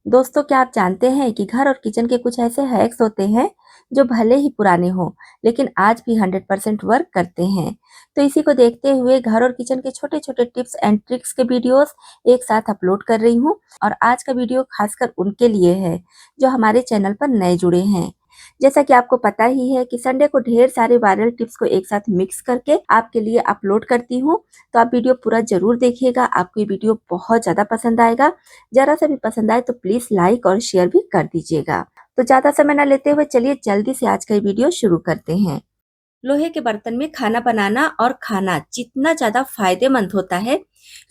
दोस्तों, क्या आप जानते हैं कि घर और किचन के कुछ ऐसे हैक्स होते हैं जो भले ही पुराने हों लेकिन आज भी 100% वर्क करते हैं। तो इसी को देखते हुए घर और किचन के छोटे छोटे टिप्स एंड ट्रिक्स के वीडियोस एक साथ अपलोड कर रही हूँ। और आज का वीडियो खासकर उनके लिए है जो हमारे चैनल पर नए जुड़े हैं। जैसा कि आपको पता ही है कि संडे को ढेर सारे वायरल टिप्स को एक साथ मिक्स करके आपके लिए अपलोड करती हूँ। तो आप वीडियो पूरा जरूर देखिएगा, आपको ये वीडियो बहुत ज़्यादा पसंद आएगा। जरा सा भी पसंद आए तो प्लीज़ लाइक और शेयर भी कर दीजिएगा। तो ज़्यादा समय ना लेते हुए चलिए जल्दी से आज का ये वीडियो शुरू करते हैं। लोहे के बर्तन में खाना बनाना और खाना जितना ज़्यादा फायदेमंद होता है,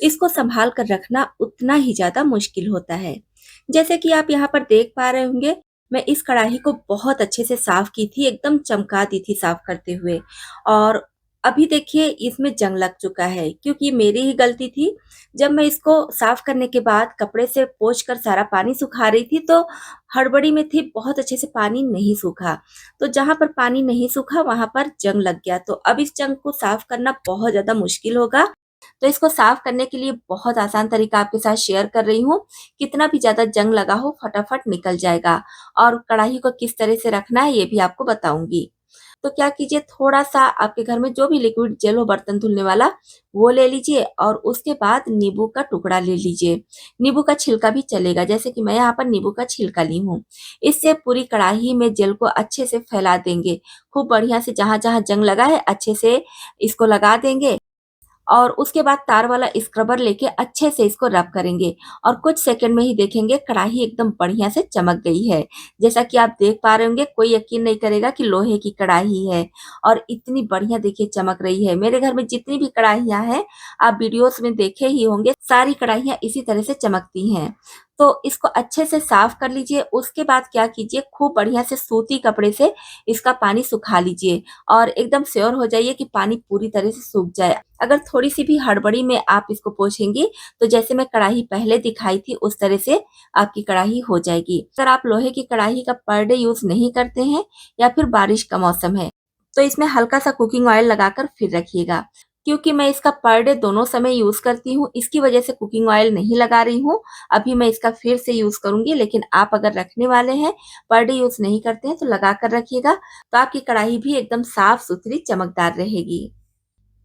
इसको संभाल कर रखना उतना ही ज़्यादा मुश्किल होता है। जैसे कि आप यहाँ पर देख पा रहे होंगे, मैं इस कढ़ाई को बहुत अच्छे से साफ की थी, एकदम चमका दी थी साफ करते हुए। और अभी देखिए इसमें जंग लग चुका है क्योंकि मेरी ही गलती थी। जब मैं इसको साफ करने के बाद कपड़े से पोंछ कर सारा पानी सुखा रही थी तो हड़बड़ी में थी, बहुत अच्छे से पानी नहीं सूखा। तो जहाँ पर पानी नहीं सूखा वहाँ पर जंग लग गया। तो अब इस जंग को साफ करना बहुत ज़्यादा मुश्किल होगा। तो इसको साफ करने के लिए बहुत आसान तरीका आपके साथ शेयर कर रही हूँ। कितना भी ज़्यादा जंग लगा हो फटाफट निकल जाएगा। और कढ़ाई को किस तरह से रखना है ये भी आपको बताऊंगी। तो क्या कीजिए, थोड़ा सा आपके घर में जो भी लिक्विड जेल हो बर्तन धुलने वाला वो ले लीजिए और उसके बाद नींबू का टुकड़ा ले लीजिए। नींबू का छिलका भी चलेगा, जैसे कि मैं यहाँ पर नींबू का छिलका ली हूँ। इससे पूरी कढ़ाई में जेल को अच्छे से फैला देंगे। खूब बढ़िया से जहां जहां जंग लगा है अच्छे से इसको लगा देंगे। और उसके बाद तार वाला स्क्रबर लेके अच्छे से इसको रब करेंगे। और कुछ सेकंड में ही देखेंगे कढ़ाई एकदम बढ़िया से चमक गई है। जैसा कि आप देख पा रहे होंगे, कोई यकीन नहीं करेगा कि लोहे की कढ़ाई है। और इतनी बढ़िया देखिए चमक रही है। मेरे घर में जितनी भी कढ़ाइयाँ हैं, आप वीडियोस में देखे ही होंगे, सारी कढ़ाइयाँ इसी तरह से चमकती हैं। तो इसको अच्छे से साफ कर लीजिए। उसके बाद क्या कीजिए, खूब बढ़िया से सूती कपड़े से इसका पानी सुखा लीजिए। और एकदम श्योर हो जाइए कि पानी पूरी तरह से सूख जाए। अगर थोड़ी सी भी हड़बड़ी में आप इसको पोंछेंगी तो जैसे मैं कढ़ाई पहले दिखाई थी उस तरह से आपकी कढ़ाई हो जाएगी। अगर आप लोहे की कढ़ाई का पर डे यूज नहीं करते हैं या फिर बारिश का मौसम है तो इसमें हल्का सा कुकिंग ऑयल लगाकर फिर रखिएगा। क्योंकि मैं इसका पर डे दोनों समय यूज करती हूँ, इसकी वजह से कुकिंग ऑयल नहीं लगा रही हूँ। अभी मैं इसका फिर से यूज करूंगी, लेकिन आप अगर रखने वाले हैं, पर डे यूज नहीं करते हैं तो लगा कर रखिएगा। तो आपकी कढ़ाई भी एकदम साफ सुथरी चमकदार रहेगी।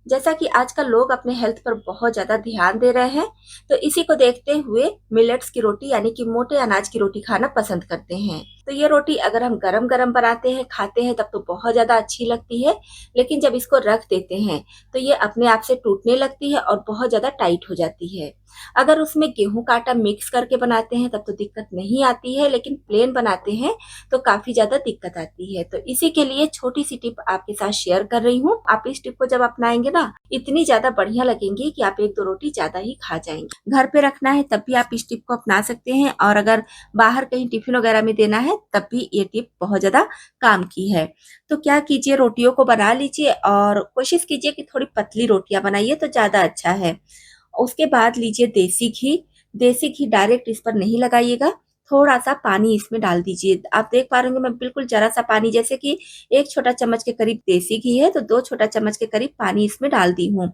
जैसा कि आजकल लोग अपने हेल्थ पर बहुत ज़्यादा ध्यान दे रहे हैं, तो इसी को देखते हुए मिलेट्स की रोटी यानी कि मोटे अनाज की रोटी खाना पसंद करते हैं। तो ये रोटी अगर हम गरम-गरम बनाते हैं, खाते हैं तब तो बहुत ज़्यादा अच्छी लगती है, लेकिन जब इसको रख देते हैं, तो ये अपने आप से टूटने लगती है और बहुत ज़्यादा टाइट हो जाती है। अगर उसमें गेहूँ का आटा मिक्स करके बनाते हैं तब तो दिक्कत नहीं आती है, लेकिन प्लेन बनाते हैं तो काफ़ी ज़्यादा दिक्कत आती है। तो इसी के लिए छोटी-सी टिप आपके साथ शेयर कर रही हूँ। आप इस टिप को जब अपनाएँगे ना, इतनी ज़्यादा बढ़िया लगेंगी कि आप 1-2 रोटी ज़्यादा ही खा जाएँगे। घर पे रखना है तब भी आप इस टिप को अपना सकते हैं, और अगर बाहर कहीं टिफ़िन वगैरह में देना है तब भी ये टिप बहुत ज़्यादा काम की है। तो क्या कीजिए, रोटियों को बना लीजिए और कोशिश कीजिए कि थोड़ी पतली रोटियाँ बनाइए तो ज़्यादा अच्छा है। उसके बाद लीजिए देसी घी डायरेक्ट इस पर नहीं लगाइएगा, थोड़ा-सा पानी इसमें डाल दीजिए। आप देख पा रहे होंगे मैं बिल्कुल ज़रा-सा पानी, जैसे कि 1 छोटा चम्मच के करीब देसी घी है तो 2 छोटा चम्मच के करीब पानी इसमें डाल दी हूँ।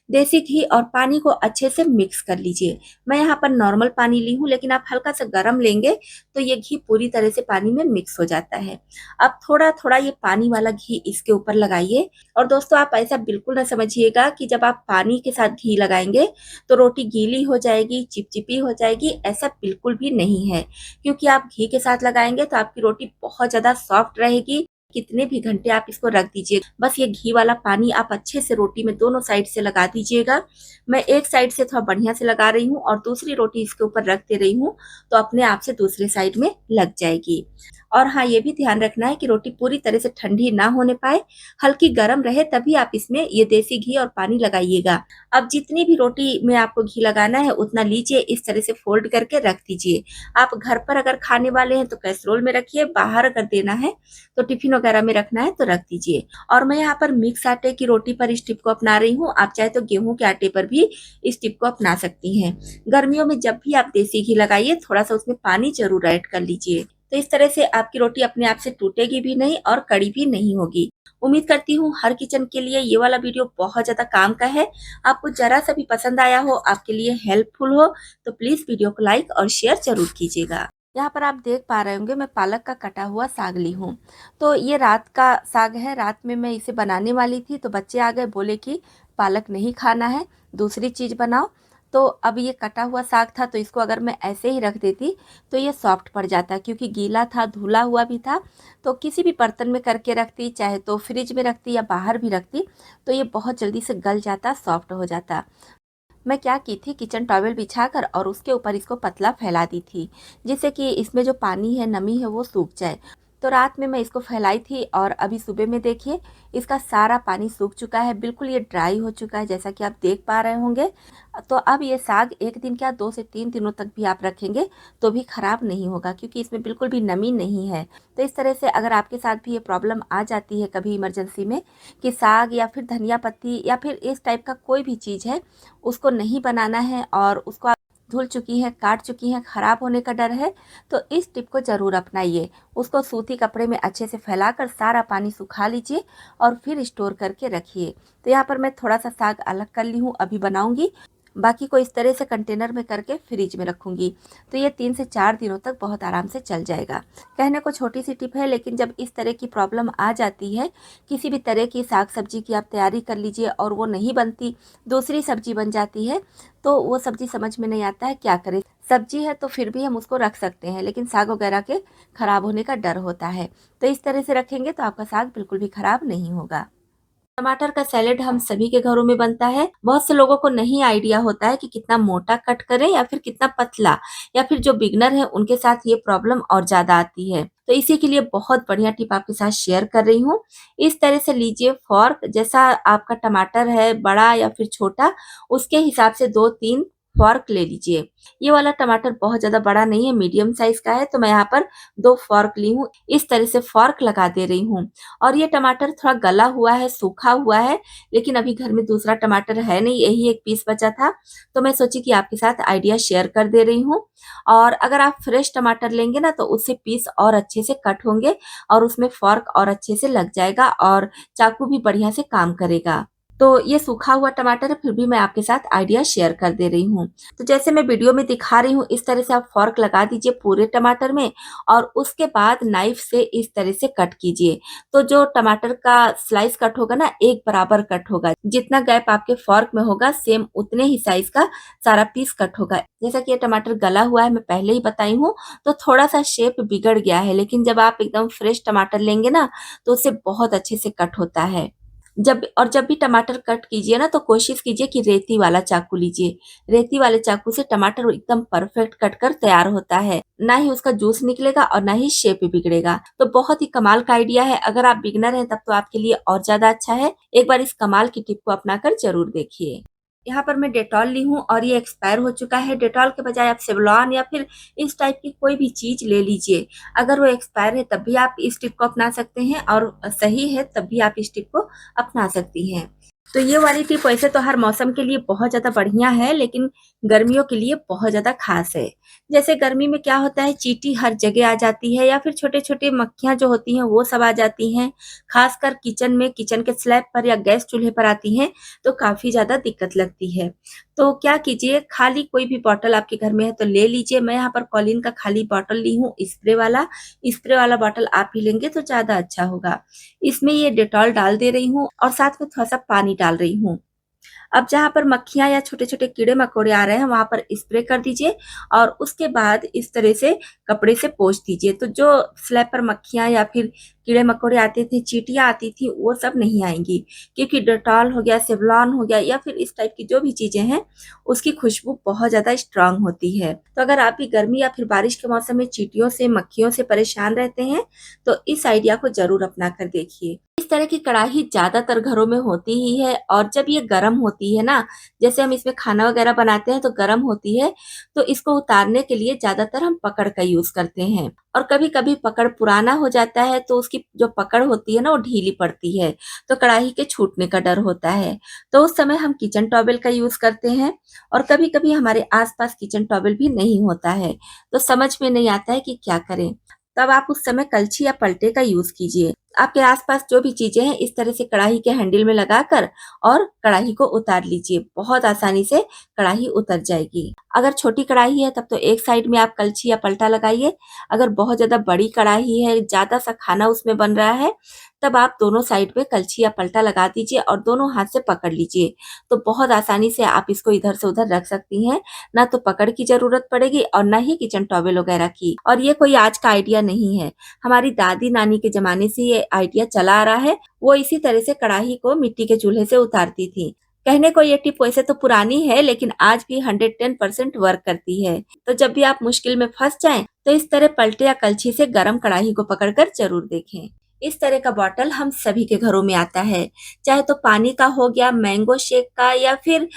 देसी घी और पानी को अच्छे से मिक्स कर लीजिए। मैं यहाँ पर नॉर्मल पानी ली हूँ, लेकिन आप हल्का-सा गरम लेंगे तो ये घी पूरी तरह से पानी में मिक्स हो जाता है। अब थोड़ा-थोड़ा ये पानी वाला घी इसके ऊपर लगाइए। और दोस्तों, आप ऐसा बिल्कुल ना समझिएगा कि जब आप पानी के साथ घी लगाएँगे तो रोटी गीली हो जाएगी, चिपचिपी हो जाएगी, ऐसा बिल्कुल भी नहीं है। क्योंकि आप घी के साथ लगाएँगे तो आपकी रोटी बहुत ज़्यादा सॉफ्ट रहेगी। कितने भी घंटे आप इसको रख दीजिए, बस ये घी वाला पानी आप अच्छे से रोटी में दोनों साइड से लगा दीजिएगा। मैं एक साइड से थोड़ा बढ़िया से लगा रही हूँ और दूसरी रोटी इसके ऊपर रख दे रही हूँ, तो अपने आप से दूसरे साइड में लग जाएगी। और हाँ, ये भी ध्यान रखना है कि रोटी पूरी तरह से ठंडी ना होने पाए, हल्की गरम रहे तभी आप इसमें ये देसी घी और पानी लगाइएगा। अब जितनी भी रोटी में आपको घी लगाना है उतना लीजिए, इस तरह से फोल्ड करके रख दीजिए। आप घर पर अगर खाने वाले हैं तो कैसरोल में रखिए, बाहर अगर देना है तो टिफिन वगैरह में रखना है तो रख दीजिए। और मैं यहाँ पर मिक्स आटे की रोटी पर इस टिप को अपना रही हूँ, आप चाहे तो गेहूं के आटे पर भी इस टिप को अपना सकती हैं। गर्मियों में जब भी आप देसी घी लगाइए थोड़ा सा उसमें पानी जरूर ऐड कर लीजिए। तो इस तरह से आपकी रोटी अपने आप से टूटेगी भी नहीं और कड़ी भी नहीं होगी। उम्मीद करती हूँ हर किचन के लिए ये वाला वीडियो बहुत ज़्यादा काम का है। आपको ज़रा सा भी पसंद आया हो, आपके लिए हेल्पफुल हो, तो प्लीज़ वीडियो को लाइक और शेयर ज़रूर कीजिएगा। यहाँ पर आप देख पा रहे होंगे मैं पालक का कटा हुआ साग ली हूँ। तो ये रात का साग है, रात में मैं इसे बनाने वाली थी तो बच्चे आ गए, बोले कि पालक नहीं खाना है, दूसरी चीज़ बनाओ। तो अब ये कटा हुआ साग था तो इसको अगर मैं ऐसे ही रख देती तो ये सॉफ्ट पड़ जाता, क्योंकि गीला था, धुला हुआ भी था। तो किसी भी बर्तन में करके रखती, चाहे तो फ्रिज में रखती या बाहर भी रखती, तो ये बहुत जल्दी से गल जाता, सॉफ्ट हो जाता। मैं क्या की थी, किचन टॉवल बिछाकर और उसके ऊपर इसको पतला फैला दी थी, जिससे कि इसमें जो पानी है, नमी है, वो सूख जाए। तो रात में मैं इसको फैलाई थी और अभी सुबह में देखिए इसका सारा पानी सूख चुका है, बिल्कुल ये ड्राई हो चुका है, जैसा कि आप देख पा रहे होंगे। तो अब ये साग 1 दिन क्या 2 से 3 दिनों तक भी आप रखेंगे तो भी ख़राब नहीं होगा, क्योंकि इसमें बिल्कुल भी नमी नहीं है। तो इस तरह से अगर आपके साथ भी ये प्रॉब्लम आ जाती है कभी इमरजेंसी में कि साग या फिर धनिया पत्ती या फिर इस टाइप का कोई भी चीज़ है, उसको नहीं बनाना है और उसको आप धुल चुकी हैं, काट चुकी हैं, ख़राब होने का डर है, तो इस टिप को ज़रूर अपनाइए। उसको सूती कपड़े में अच्छे से फैलाकर सारा पानी सुखा लीजिए और फिर स्टोर करके रखिए। तो यहाँ पर मैं थोड़ा-सा साग अलग कर ली हूँ, अभी बनाऊँगी। बाकी को इस तरह से कंटेनर में करके फ्रिज में रखूँगी। तो ये 3 से 4 दिनों तक बहुत आराम से चल जाएगा। कहने को छोटी-सी टिप है, लेकिन जब इस तरह की प्रॉब्लम आ जाती है, किसी भी तरह की साग-सब्जी की आप तैयारी कर लीजिए और वो नहीं बनती, दूसरी सब्जी बन जाती है, तो वो सब्जी समझ में नहीं आता है क्या करें। सब्जी है तो फिर भी हम उसको रख सकते हैं, लेकिन साग वगैरह के खराब होने का डर होता है। तो इस तरह से रखेंगे तो आपका साग बिल्कुल भी खराब नहीं होगा। टमाटर का सैलेड हम सभी के घरों में बनता है। बहुत से लोगों को नहीं आइडिया होता है कि कितना मोटा कट करें या फिर कितना पतला, या फिर जो बिगनर है उनके साथ ये प्रॉब्लम और ज़्यादा आती है। तो इसी के लिए बहुत बढ़िया टिप आपके साथ शेयर कर रही हूँ। इस तरह से लीजिए फ़ॉर्क, जैसा आपका टमाटर है बड़ा या फिर छोटा, उसके हिसाब से 2-3 फ़ॉर्क ले लीजिए। ये वाला टमाटर बहुत ज़्यादा बड़ा नहीं है, मीडियम साइज़ का है, तो मैं यहाँ पर 2 फ़ॉर्क ली हूँ। इस तरह से फ़ॉर्क लगा दे रही हूँ। और ये टमाटर थोड़ा गला हुआ है, सूखा हुआ है, लेकिन अभी घर में दूसरा टमाटर है नहीं, यही 1 पीस बचा था, तो मैं सोची कि आपके साथ आइडिया शेयर कर दे रही हूँ। और अगर आप फ्रेश टमाटर लेंगे ना, तो उससे पीस और अच्छे से कट होंगे और उसमें फ़ॉर्क और अच्छे से लग जाएगा और चाकू भी बढ़िया से काम करेगा। तो ये सूखा हुआ टमाटर है, फिर भी मैं आपके साथ आइडिया शेयर कर दे रही हूँ। तो जैसे मैं वीडियो में दिखा रही हूँ, इस तरह से आप फ़ॉर्क लगा दीजिए पूरे टमाटर में और उसके बाद नाइफ से इस तरह से कट कीजिए। तो जो टमाटर का स्लाइस कट होगा ना, एक बराबर कट होगा। जितना गैप आपके फ़ॉर्क में होगा, सेम उतने ही साइज़ का सारा पीस कट होगा। जैसा कि ये टमाटर गला हुआ है, मैं पहले ही बताई हूँ, तो थोड़ा-सा शेप बिगड़ गया है, लेकिन जब आप एकदम फ्रेश टमाटर लेंगे ना, तो उससे बहुत अच्छे से कट होता है। जब भी टमाटर कट कीजिए ना, तो कोशिश कीजिए कि रेती वाला चाकू लीजिए। रेती वाले चाकू से टमाटर एकदम परफेक्ट कट कर तैयार होता है। ना ही उसका जूस निकलेगा और ना ही शेप बिगड़ेगा। तो बहुत ही कमाल का आइडिया है। अगर आप बिगिनर हैं तब तो आपके लिए और ज़्यादा अच्छा है। एक बार इस कमाल की टिप को अपनाकर ज़रूर देखिए। यहाँ पर मैं डेटॉल ली हूँ और ये एक्सपायर हो चुका है। डेटॉल के बजाय आप सेवलॉन या फिर इस टाइप की कोई भी चीज़ ले लीजिए। अगर वो एक्सपायर है तब भी आप इस टिप को अपना सकते हैं और सही है तब भी आप इस टिप को अपना सकती हैं। तो ये वाली टिप वैसे तो हर मौसम के लिए बहुत ज़्यादा बढ़िया है, लेकिन गर्मियों के लिए बहुत ज़्यादा ख़ास है। जैसे गर्मी में क्या होता है, चींटी हर जगह आ जाती है या फिर छोटे-छोटे मक्खियाँ जो होती हैं वो सब आ जाती हैं। ख़ासकर किचन में, किचन के स्लैब पर या गैस चूल्हे पर आती हैं, तो काफ़ी ज़्यादा दिक्कत लगती है। तो क्या कीजिए, खाली कोई भी बॉटल आपके घर में है तो ले लीजिए। मैं यहाँ पर कॉलिन का खाली बॉटल ली हूँ, स्प्रे वाला बॉटल आप ही लेंगे तो ज़्यादा अच्छा होगा। इसमें ये डेटॉल डाल दे रही हूँ और साथ में थोड़ा-सा पानी डाल रही हूँ। अब जहाँ पर मक्खियाँ या छोटे-छोटे कीड़े-मकोड़े आ रहे हैं, वहाँ पर स्प्रे कर दीजिए और उसके बाद इस तरह से कपड़े से पोंछ दीजिए। तो जो स्लैब पर मक्खियाँ या फिर कीड़े-मकोड़े आते थे, चींटियाँ आती थी, वो सब नहीं आएँगी, क्योंकि डेटॉल हो गया, सेवलॉन हो गया या फिर इस टाइप की जो भी चीज़ें हैं, उसकी खुशबू बहुत ज़्यादा स्ट्रॉन्ग होती है। तो अगर आप भी गर्मी या फिर बारिश के मौसम में चींटियों से, मक्खियों से परेशान रहते हैं, तो इस आइडिया को ज़रूर अपना कर देखिए। इस तरह की कढ़ाई ज़्यादातर घरों में होती ही है और जब ये गरम होती है ना, जैसे हम इसमें खाना वगैरह बनाते हैं तो गरम होती है, तो इसको उतारने के लिए ज़्यादातर हम पकड़ का यूज़ करते हैं। और कभी-कभी पकड़ पुराना हो जाता है तो उसकी जो पकड़ होती है ना, वो ढीली पड़ती है, तो कढ़ाई के छूटने का डर होता है। तो उस समय हम किचन टॉवेल का यूज़ करते हैं और कभी-कभी हमारे आस-पास किचन टॉवेल भी नहीं होता है, तो समझ में नहीं आता है कि क्या करें। तब आप उस समय कलछी या पलटे का यूज़ कीजिए। आपके आसपास जो भी चीजें हैं इस तरह से कढ़ाई के हैंडल में लगाकर और कढ़ाई को उतार लीजिए। बहुत आसानी से कढ़ाई उतर जाएगी। अगर छोटी कढ़ाई है तब तो एक साइड में आप कलछी या पलटा लगाइए। अगर बहुत ज़्यादा बड़ी कढ़ाई है, ज़्यादा सा खाना उसमें बन रहा है, तब आप दोनों साइड पे कलछी या पलटा लगा दीजिए और दोनों हाथ से पकड़ लीजिए। तो बहुत आसानी से आप इसको इधर से उधर रख सकती हैं। ना तो पकड़ की ज़रूरत पड़ेगी और ना ही किचन टॉवेल वगैरह की। और ये कोई आज का आइडिया नहीं है। हमारी दादी-नानी के ज़माने से ये आइडिया चला आ रहा है। वो इसी तरह से कढ़ाई को मिट्टी के चूल्हे से उतारती थीं। कहने को ये टिप वैसे तो पुरानी है, लेकिन आज भी 110% वर्क करती है। तो जब भी आप मुश्किल में फँस जाएँ, तो इस तरह पलटे या कलछी से गरम कढ़ाई को पकड़कर ज़रूर देखें। इस तरह का बॉटल हम सभी के घरों में आता है। चाहे तो पानी का हो गया, मैंगो शेक का या फिर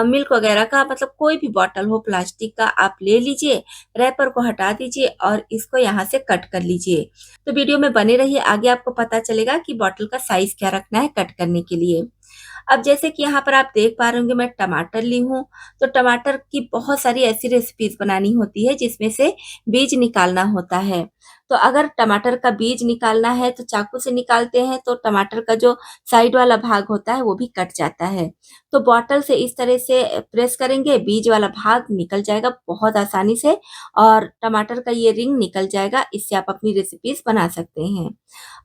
मिल्क वगैरह का, मतलब कोई भी बॉटल हो प्लास्टिक का आप ले लीजिए, रैपर को हटा दीजिए और इसको यहाँ से कट कर लीजिए। तो वीडियो में बने रहिए, आगे आपको पता चलेगा कि बॉटल का साइज़ क्या रखना है कट करने के लिए। अब जैसे कि यहाँ पर आप देख पा रहे होंगे मैं टमाटर ली हूँ, तो टमाटर की बहुत सारी ऐसी रेसिपीज़ बनानी होती है जिसमें से बीज निकालना होता है। तो अगर टमाटर का बीज निकालना है तो चाकू से निकालते हैं तो टमाटर का जो साइड वाला भाग होता है वो भी कट जाता है। तो बॉटल से इस तरह से प्रेस करेंगे, बीज वाला भाग निकल जाएगा बहुत आसानी से और टमाटर का ये रिंग निकल जाएगा। इससे आप अपनी रेसिपीज़ बना सकते हैं।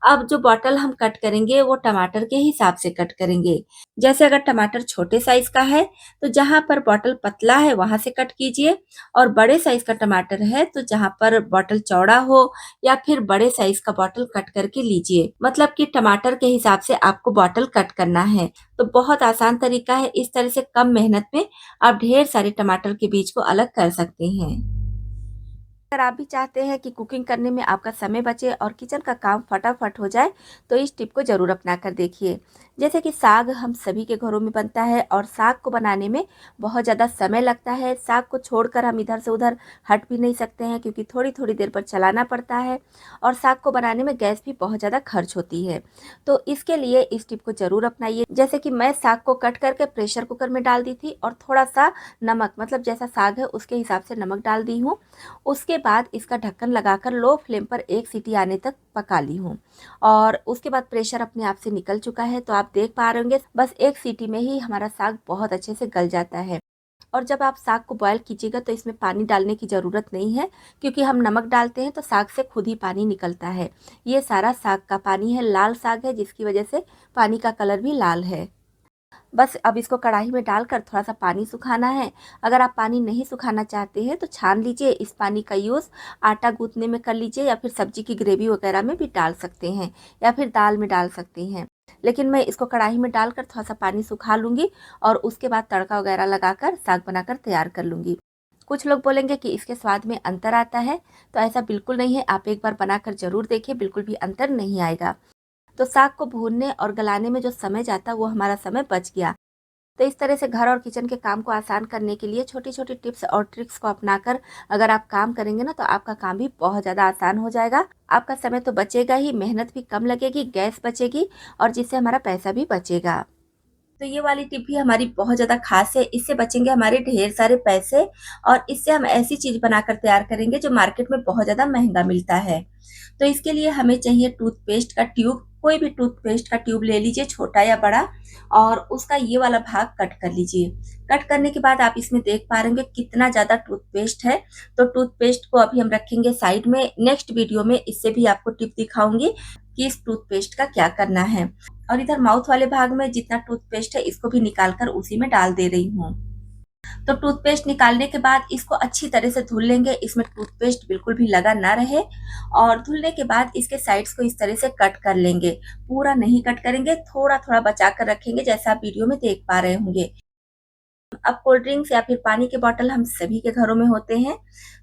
अब जो बॉटल हम कट करेंगे वो टमाटर के हिसाब से कट करेंगे। जैसे अगर टमाटर छोटे साइज़ का है, तो जहाँ पर बॉटल पतला है वहाँ से कट कीजिए और बड़े साइज़ का टमाटर है तो जहाँ पर बॉटल चौड़ा हो या फिर बड़े साइज़ का बॉटल कट करके लीजिए। मतलब कि टमाटर के हिसाब से आपको बॉटल कट करना है। तो बहुत आसान तरीका है, इस तरह से कम मेहनत में आप ढेर सारे टमाटर के बीज को अलग कर सकते हैं। अगर आप भी चाहते हैं कि कुकिंग करने में आपका समय बचे और किचन का काम फटाफट हो जाए, तो इस टिप को ज़रूर अपना कर देखिए। जैसे कि साग हम सभी के घरों में बनता है और साग को बनाने में बहुत ज़्यादा समय लगता है। साग को छोड़कर हम इधर से उधर हट भी नहीं सकते हैं क्योंकि थोड़ी-थोड़ी देर पर चलाना पड़ता है और साग को बनाने में गैस भी बहुत ज़्यादा खर्च होती है। तो इसके लिए इस टिप को ज़रूर अपनाइए। जैसे कि मैं साग को कट करके प्रेशर कुकर में डाल दी थी और थोड़ा-सा नमक, मतलब जैसा साग है उसके हिसाब से नमक डाल दी हूँ। उसके बाद इसका ढक्कन लगाकर लो फ्लेम पर 1 सीटी आने तक पका ली हूँ और उसके बाद प्रेशर अपने आप से निकल चुका है। तो आप देख पा रहे होंगे बस 1 सीटी में ही हमारा साग बहुत अच्छे से गल जाता है। और जब आप साग को बॉयल कीजिएगा तो इसमें पानी डालने की ज़रूरत नहीं है क्योंकि हम नमक डालते हैं तो साग से खुद ही पानी निकलता है। ये सारा साग का पानी है, लाल साग है जिसकी वजह से पानी का कलर भी लाल है। बस अब इसको कढ़ाई में डालकर थोड़ा-सा पानी सुखाना है। अगर आप पानी नहीं सुखाना चाहते हैं तो छान लीजिए। इस पानी का यूज़ आटा गूँथने में कर लीजिए या फिर सब्ज़ी की ग्रेवी वगैरह में भी डाल सकते हैं या फिर दाल में डाल सकते हैं। लेकिन मैं इसको कढ़ाई में डालकर थोड़ा-सा पानी सुखा लूँगी और उसके बाद तड़का वगैरह लगाकर साग बनाकर तैयार कर लूँगी। कुछ लोग बोलेंगे कि इसके स्वाद में अंतर आता है, तो ऐसा बिल्कुल नहीं है। आप एक बार बनाकर ज़रूर देखिए, बिल्कुल भी अंतर नहीं आएगा। तो साग को भूनने और गलाने में जो समय जाता वो हमारा समय बच गया। तो इस तरह से घर और किचन के काम को आसान करने के लिए छोटी-छोटी टिप्स और ट्रिक्स को अपनाकर अगर आप काम करेंगे ना तो आपका काम भी बहुत ज़्यादा आसान हो जाएगा। आपका समय तो बचेगा ही, मेहनत भी कम लगेगी, गैस बचेगी और जिससे हमारा पैसा भी बचेगा। तो ये वाली टिप भी हमारी बहुत ज़्यादा ख़ास है। इससे बचेंगे हमारे ढेर सारे पैसे और इससे हम ऐसी चीज़ बनाकर तैयार करेंगे जो मार्केट में बहुत ज़्यादा महँगा मिलता है। तो इसके लिए हमें चाहिए टूथपेस्ट का ट्यूब। कोई भी टूथपेस्ट का ट्यूब ले लीजिए, छोटा या बड़ा, और उसका ये वाला भाग कट कर लीजिए। कट करने के बाद आप इसमें देख पा रहे होंगे कितना ज़्यादा टूथपेस्ट है। तो टूथपेस्ट को अभी हम रखेंगे साइड में। नेक्स्ट वीडियो में इससे भी आपको टिप दिखाऊँगी कि इस टूथपेस्ट का क्या करना है। और इधर माउथ वाले भाग में जितना टूथपेस्ट है इसको भी निकाल कर उसी में डाल दे रही हूँ। तो टूथपेस्ट निकालने के बाद इसको अच्छी तरह से धुल लेंगे। इसमें टूथपेस्ट बिल्कुल भी लगा ना रहे और धुलने के बाद इसके साइड्स को इस तरह से कट कर लेंगे। पूरा नहीं कट करेंगे, थोड़ा-थोड़ा बचा कर रखेंगे जैसा आप वीडियो में देख पा रहे होंगे। अब कोल्ड ड्रिंक्स या फिर पानी के बॉटल हम सभी के घरों में होते हैं,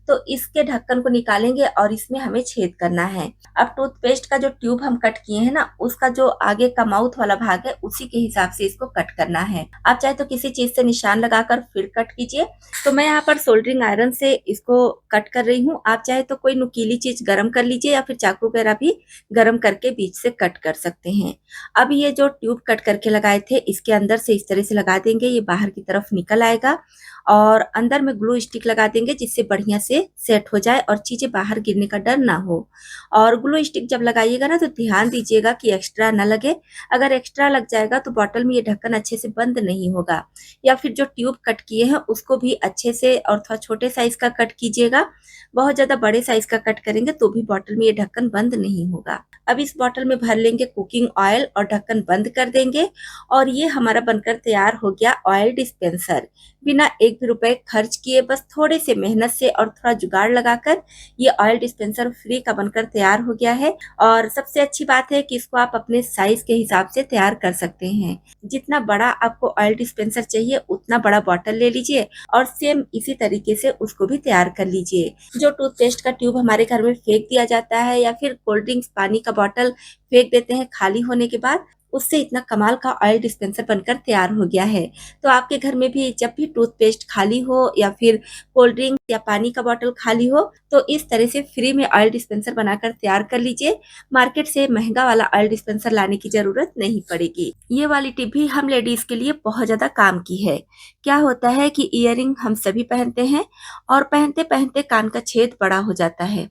तो इसके ढक्कन को निकालेंगे और इसमें हमें छेद करना है। अब टूथपेस्ट का जो ट्यूब हम कट किए हैं ना, उसका जो आगे का माउथ वाला भाग है, उसी के हिसाब से इसको कट करना है। आप चाहे तो किसी चीज़ से निशान लगाकर फिर कट कीजिए। तो मैं यहाँ पर सोल्डरिंग आयरन से इसको कट कर रही हूँ। आप चाहे तो कोई नुकीली चीज़ गरम कर लीजिए या फिर चाकू वगैरह भी गरम करके बीच से कट कर सकते हैं। अब ये जो ट्यूब कट करके लगाए थे, इसके अंदर से इस तरह से लगा देंगे, ये बाहर की तरफ निकल आएगा और अंदर में ग्लू स्टिक लगा देंगे जिससे बढ़िया से सेट हो जाए और चीज़ें बाहर गिरने का डर ना हो। और ग्लू स्टिक जब लगाइएगा ना तो ध्यान दीजिएगा कि एक्स्ट्रा ना लगे। अगर एक्स्ट्रा लग जाएगा तो बॉटल में ये ढक्कन अच्छे से बंद नहीं होगा। या फिर जो ट्यूब कट किए हैं उसको भी अच्छे से और थोड़ा छोटे साइज़ का कट कीजिएगा। बहुत ज़्यादा बड़े साइज़ का कट करेंगे तो भी बॉटल में ये ढक्कन बंद नहीं होगा। अब इस बॉटल में भर लेंगे कुकिंग ऑयल और ढक्कन बंद कर देंगे और ये हमारा बनकर तैयार हो गया ऑयल डिस्पेंसर। बिना एक भी रुपए खर्च किए बस थोड़े से मेहनत से और थोड़ा जुगाड़ लगाकर ये ऑयल डिस्पेंसर फ्री का बनकर तैयार हो गया है। और सबसे अच्छी बात है कि इसको आप अपने साइज के हिसाब से तैयार कर सकते हैं। जितना बड़ा आपको ऑयल डिस्पेंसर चाहिए उतना बड़ा बॉटल ले लीजिए और सेम इसी तरीके से उसको भी तैयार कर लीजिए। जो टूथपेस्ट का ट्यूब हमारे घर में फेंक दिया जाता है या फिर कोल्ड ड्रिंक्स पानी का बॉटल फेंक देते हैं खाली होने के बाद, उससे इतना कमाल का ऑयल डिस्पेंसर बनकर तैयार हो गया है। तो आपके घर में भी जब भी टूथपेस्ट खाली हो या फिर कोल्ड ड्रिंक या पानी का बॉटल खाली हो तो इस तरह से फ्री में ऑयल डिस्पेंसर बनाकर तैयार कर लीजिए। मार्केट से महंगा वाला ऑयल डिस्पेंसर लाने की जरूरत नहीं पड़ेगी। ये वाली टिप भी हम लेडीज के लिए बहुत ज्यादा काम की है। क्या होता है कि इयररिंग हम सभी पहनते हैं और पहनते पहनते कान का छेद बड़ा हो जाता है।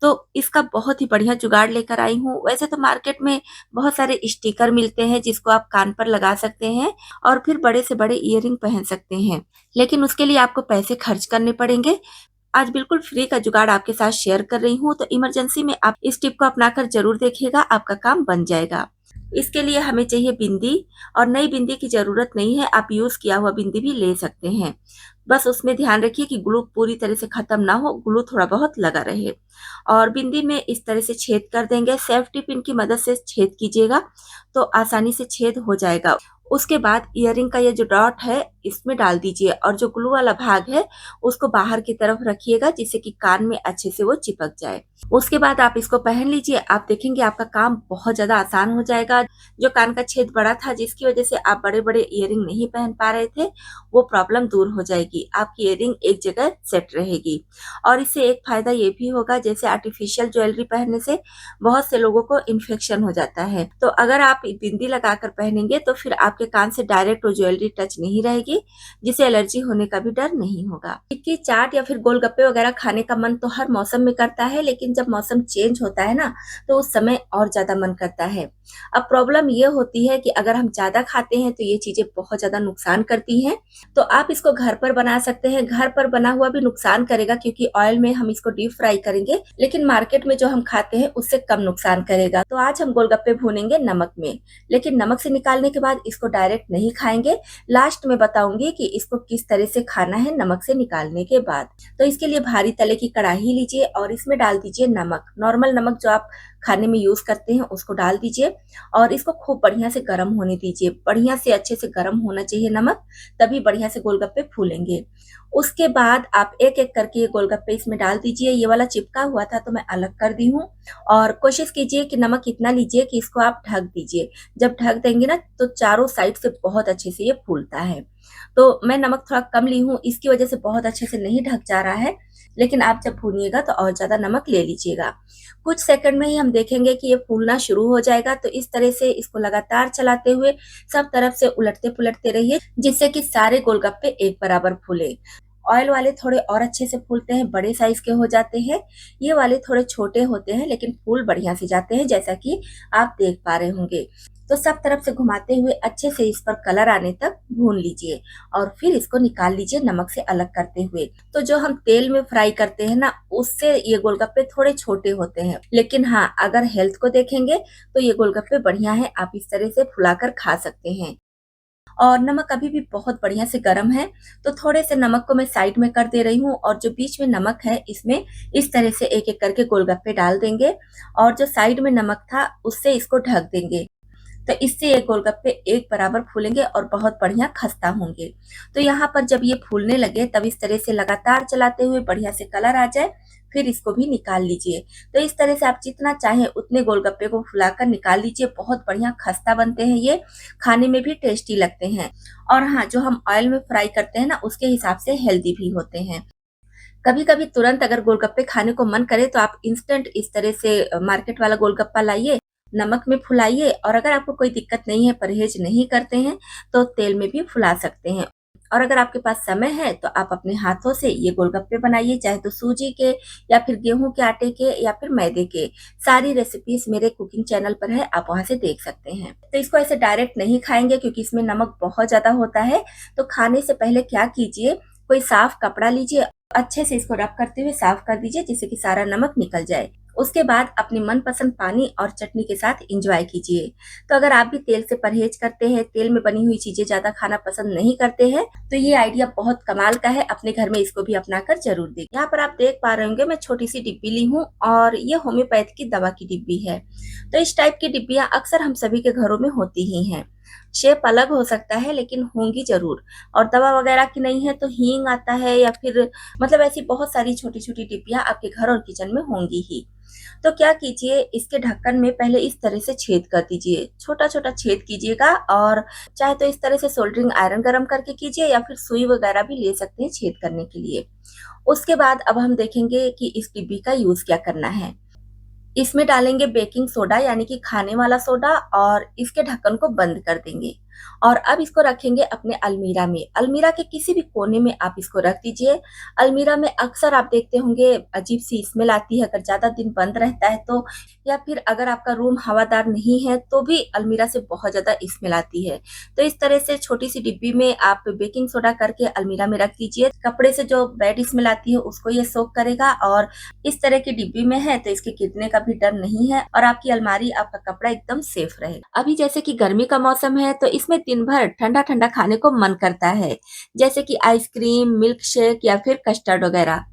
तो इसका बहुत ही बढ़िया जुगाड़ लेकर आई हूँ। वैसे तो मार्केट में बहुत सारे स्टिकर मिलते हैं जिसको आप कान पर लगा सकते हैं और फिर बड़े से बड़े इयररिंग पहन सकते हैं, लेकिन उसके लिए आपको पैसे खर्च करने पड़ेंगे। आज बिल्कुल फ्री का जुगाड़ आपके साथ शेयर कर रही हूँ, तो इमरजेंसी में आप इस टिप को अपनाकर जरूर देखिएगा, आपका काम बन जाएगा। इसके लिए हमें चाहिए बिंदी और नई बिंदी की जरूरत नहीं है, आप यूज किया हुआ बिंदी भी ले सकते हैं। बस उसमें ध्यान रखिए कि ग्लू पूरी तरह से खत्म ना हो, ग्लू थोड़ा बहुत लगा रहे। और बिंदी में इस तरह से छेद कर देंगे। सेफ्टी पिन की मदद से छेद कीजिएगा तो आसानी से छेद हो जाएगा। उसके बाद इयररिंग का ये जो डॉट है इसमें डाल दीजिए और जो ग्लू वाला भाग है उसको बाहर की तरफ रखिएगा जिससे कि कान में अच्छे से वो चिपक जाए। उसके बाद आप इसको पहन लीजिए, आप देखेंगे आपका काम बहुत ज्यादा आसान हो जाएगा। जो कान का छेद बड़ा था जिसकी वजह से आप बड़े बड़े इयररिंग नहीं पहन पा रहे थे वो प्रॉब्लम दूर हो जाएगी। आपकी इयररिंग एक जगह सेट रहेगी। और इससे एक फायदा ये भी होगा, जैसे आर्टिफिशियल ज्वेलरी पहनने से बहुत से लोगों को इन्फेक्शन हो जाता है, तो अगर आप बिंदी लगाकर पहनेंगे तो फिर आपके कान से डायरेक्ट वो ज्वेलरी टच नहीं रहेगी, जिससे एलर्जी होने का भी डर नहीं होगा। टिक्की चाट या फिर गोलगप्पे वगैरह खाने का मन तो हर मौसम में करता है, लेकिन जब मौसम चेंज होता है ना तो उस समय और ज्यादा मन करता है। अब प्रॉब्लम ये होती है कि अगर हम ज्यादा खाते हैं तो ये चीजें बहुत ज्यादा नुकसान करती हैं। तो आप इसको घर पर बना सकते हैं। घर पर बना हुआ भी नुकसान करेगा क्योंकि ऑयल में हम इसको डीप फ्राई करेंगे, लेकिन मार्केट में जो हम खाते हैं उससे कम नुकसान करेगा। तो आज हम गोलगप्पे भूनेंगे नमक में, लेकिन नमक से निकालने के बाद इसको डायरेक्ट नहीं खाएंगे। लास्ट में बताऊंगी कि इसको किस तरह से खाना है नमक से निकालने के बाद। तो इसके लिए भारी तले की कढ़ाई लीजिए और इसमें डाल दीजिए नमक। नॉर्मल नमक जो आप खाने में यूज करते हैं उसको डाल दीजिए और इसको खूब बढ़िया से गर्म होने दीजिए। बढ़िया से अच्छे से गर्म होना चाहिए नमक, तभी बढ़िया से गोलगप्पे फूलेंगे। उसके बाद आप एक एक करके ये गोलगप्पे इसमें डाल दीजिए। ये वाला चिपका हुआ था तो मैं अलग कर दी हूँ। और कोशिश कीजिए कि नमक इतना लीजिए कि इसको आप ढक दीजिए। जब ढक देंगे ना तो चारों साइड से बहुत अच्छे से ये फूलता है। तो मैं नमक थोड़ा कम ली हूँ, इसकी वजह से बहुत अच्छे से नहीं ढक जा रहा है, लेकिन आप जब भूनिएगा तो और ज्यादा नमक ले लीजिएगा। कुछ सेकंड में ही हम देखेंगे कि ये फूलना शुरू हो जाएगा। तो इस तरह से इसको लगातार चलाते हुए सब तरफ से उलटते पुलटते रहिए जिससे कि सारे गोलगप्पे एक बराबर फूले। ऑयल वाले थोड़े और अच्छे से फूलते हैं, बड़े साइज के हो जाते हैं। ये वाले थोड़े छोटे होते हैं लेकिन फूल बढ़िया से जाते हैं, जैसा कि आप देख पा रहे होंगे। तो सब तरफ से घुमाते हुए अच्छे से इस पर कलर आने तक भून लीजिए और फिर इसको निकाल लीजिए नमक से अलग करते हुए। तो जो हम तेल में फ्राई करते हैं ना उससे ये गोलगप्पे थोड़े छोटे होते हैं, लेकिन हाँ अगर हेल्थ को देखेंगे तो ये गोलगप्पे बढ़िया है, आप इस तरह से फुलाकर खा सकते हैं। और नमक अभी भी बहुत बढ़िया से गर्म है, तो थोड़े से नमक को मैं साइड में कर दे रही हूँ और जो बीच में नमक है इसमें इस तरह से एक एक करके गोलगप्पे डाल देंगे और जो साइड में नमक था उससे इसको ढक देंगे। तो इससे ये गोलगप्पे एक बराबर फूलेंगे और बहुत बढ़िया खस्ता होंगे। तो यहाँ पर जब ये फूलने लगे तब इस तरह से लगातार चलाते हुए बढ़िया से कलर आ जाए फिर इसको भी निकाल लीजिए। तो इस तरह से आप जितना चाहें उतने गोलगप्पे को फुलाकर निकाल लीजिए। बहुत बढ़िया खस्ता बनते हैं, ये खाने में भी टेस्टी लगते हैं। और हाँ, जो हम ऑयल में फ्राई करते हैं ना उसके हिसाब से हेल्दी भी होते हैं। कभी कभी तुरंत अगर गोलगप्पे खाने को मन करे तो आप इंस्टेंट इस तरह से मार्केट वाला गोलगप्पा लाइए, नमक में फुलाइए और अगर आपको कोई दिक्कत नहीं है, परहेज नहीं करते हैं तो तेल में भी फुला सकते हैं। और अगर आपके पास समय है तो आप अपने हाथों से ये गोलगप्पे बनाइए, चाहे तो सूजी के या फिर गेहूं के आटे के या फिर मैदे के। सारी रेसिपीज मेरे कुकिंग चैनल पर है, आप वहां से देख सकते हैं। तो इसको ऐसे डायरेक्ट नहीं खाएंगे क्योंकि इसमें नमक बहुत ज्यादा होता है। तो खाने से पहले क्या कीजिए, कोई साफ कपड़ा लीजिए, अच्छे से इसको रब करते हुए साफ कर दीजिए जिससे कि सारा नमक निकल जाए। उसके बाद अपनी मनपसंद पानी और चटनी के साथ एंजॉय कीजिए। तो अगर आप भी तेल से परहेज करते हैं, तेल में बनी हुई चीजें ज्यादा खाना पसंद नहीं करते हैं, तो ये आइडिया बहुत कमाल का है। अपने घर में इसको भी अपनाकर जरूर देखें। यहाँ पर आप देख पा रहे होंगे मैं छोटी सी डिब्बी ली हूँ और ये होम्योपैथ की दवा की डिब्बी है। तो इस टाइप की डिब्बियां अक्सर हम सभी के घरों में होती ही हैं। शेप अलग हो सकता है लेकिन होंगी जरूर। और दवा वगैरह की नहीं है तो हींग आता है या फिर मतलब ऐसी बहुत सारी छोटी छोटी डिब्बियां आपके घर और किचन में होंगी ही। तो क्या कीजिए, इसके ढक्कन में पहले इस तरह से छेद कर दीजिए, छोटा छोटा छेद कीजिएगा। और चाहे तो इस तरह से सोल्डरिंग आयरन गर्म करके कीजिए या फिर सुई वगैरह भी ले सकते हैं छेद करने के लिए। उसके बाद अब हम देखेंगे कि इस डिब्बी का यूज क्या करना है। इसमें डालेंगे बेकिंग सोडा यानी कि खाने वाला सोडा और इसके ढक्कन को बंद कर देंगे। और अब इसको रखेंगे अपने अलमीरा में। अलमीरा के किसी भी कोने में आप इसको रख दीजिए। अलमीरा में अक्सर आप देखते होंगे अजीब सी स्मेल आती है अगर ज्यादा दिन बंद रहता है तो, या फिर अगर आपका रूम हवादार नहीं है तो भी अलमीरा से बहुत ज्यादा स्मेल आती है। तो इस तरह से छोटी सी डिब्बी में आप बेकिंग सोडा करके अलमीरा में रख दीजिए। कपड़े से जो बैड स्मेल आती है उसको ये सोख करेगा और इस तरह की डिब्बी में है तो इसके गिरने का भी डर नहीं है और आपकी अलमारी, आपका कपड़ा एकदम सेफ रहेगा। अभी जैसे कि गर्मी का मौसम है तो इसमें दिन भर ठंडा ठंडा खाने को मन करता है, जैसे कि आइसक्रीम, मिल्क शेक या फिर कस्टर्ड वगैरह।